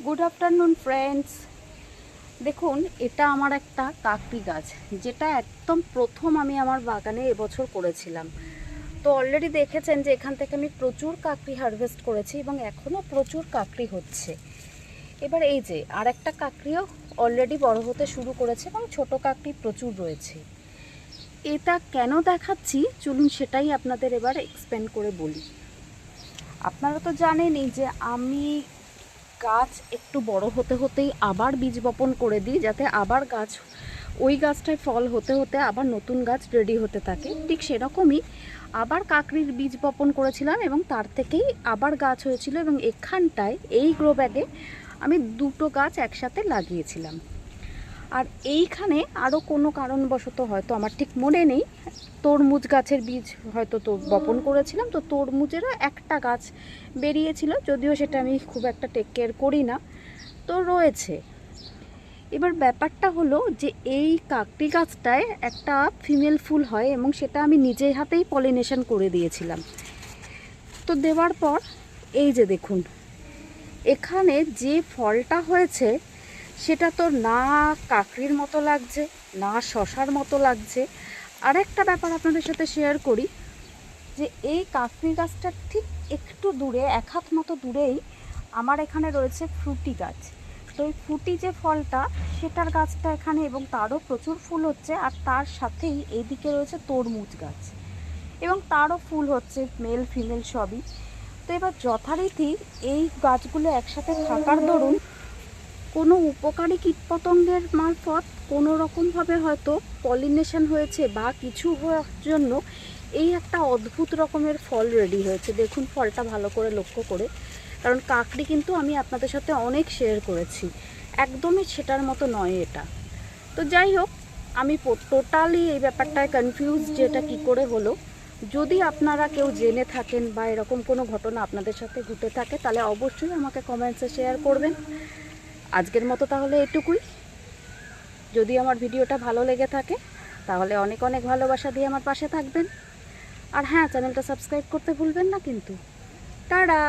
Good afternoon friends. দেখুন, এটা আমার একটা কাকড়ি গাছ, যেটা একদম প্রথম আমি আমার বাগানে এবছর করেছিলাম। তো অলরেডি দেখেছেন যে এখান থেকে আমি প্রচুর কাকড়ি হারভেস্ট করেছি এবং এখনও প্রচুর কাকড়ি হচ্ছে। এবার এই যে আর একটা কাকড়িও অলরেডি বড় হতে শুরু করেছে এবং ছোট কাকড়ি প্রচুর রয়েছে। এটা কেন দেখাচ্ছি চলুন সেটাই আপনাদের এবার এক্সপ্লেন করে বলি। আপনারা তো জানেনই যে আমি গাছ একটু বড় হতে হতেই আবার বীজ বপন করে দিই, যাতে আবার গাছ ওই গাছটায় ফল হতে হতে আবার নতুন গাছ রেডি হতে থাকে। ঠিক সেরকমই আবার কাকড়ির বীজ বপন করেছিলাম এবং তার থেকেই আবার গাছ হয়েছিল এবং এখানটায় এই গ্রো ব্যাগে আমি দুটো গাছ একসাথে লাগিয়েছিলাম। আর এইখানে আরও কোনো কারণবশত, হয়তো আমার ঠিক মনে নেই, তরমুজ গাছের বীজ হয়তো তো বপন করেছিলাম, তো তরমুজেরও একটা গাছ বেরিয়েছিল, যদিও সেটা আমি খুব একটা টেক কেয়ার করি না, তো রয়েছে। এবার ব্যাপারটা হলো যে এই কাকড়ি গাছটায় একটা ফিমেল ফুল হয় এবং সেটা আমি নিজের হাতেই পলিনেশন করে দিয়েছিলাম। তো দেওয়ার পর এই যে দেখুন, এখানে যে ফলটা হয়েছে সেটা তো না কাকড়ির মতো লাগছে, না শশার মতো লাগছে। আর একটা ব্যাপার আপনাদের সাথে শেয়ার করি, যে এই কাকড়ি গাছটার ঠিক একটু দূরে, এক হাত মতো দূরেই আমার এখানে রয়েছে ফ্রুটি গাছ। তো এই ফ্রুটি যে ফলটা, সেটার গাছটা এখানে, এবং তারও প্রচুর ফুল হচ্ছে। আর তার সাথেই এইদিকে রয়েছে তরমুজ গাছ এবং তারও ফুল হচ্ছে, মেল ফিমেল সবই। তো এবার যথারীতি এই গাছগুলো একসাথে থাকার দরুন কোনো উপকারী কীটপতঙ্গের মারফত কোনো রকমভাবে হয়তো পলিনেশন হয়েছে বা কিছু হওয়ার জন্য এই একটা অদ্ভুত রকমের ফল রেডি হয়েছে। দেখুন ফলটা ভালো করে লক্ষ্য করে, কারণ কাকড়ি কিন্তু আমি আপনাদের সাথে অনেক শেয়ার করেছি, একদমই সেটার মতো নয় এটা। তো যাই হোক, আমি টোটালি এই ব্যাপারটায় কনফিউজ যে এটা কী করে হলো। যদি আপনারা কেউ জেনে থাকেন বা এরকম কোনো ঘটনা আপনাদের সাথে ঘটে থাকে, তাহলে অবশ্যই আমাকে কমেন্টসে শেয়ার করবেন। আজকের মতো তাহলে এটুকুই। যদি আমার ভিডিওটা ভালো লেগে থাকে তাহলে অনেক অনেক ভালোবাসা দিয়ে আমার পাশে থাকবেন। আর হ্যাঁ, চ্যানেলটা সাবস্ক্রাইব করতে ভুলবেন না কিন্তু। টাটা।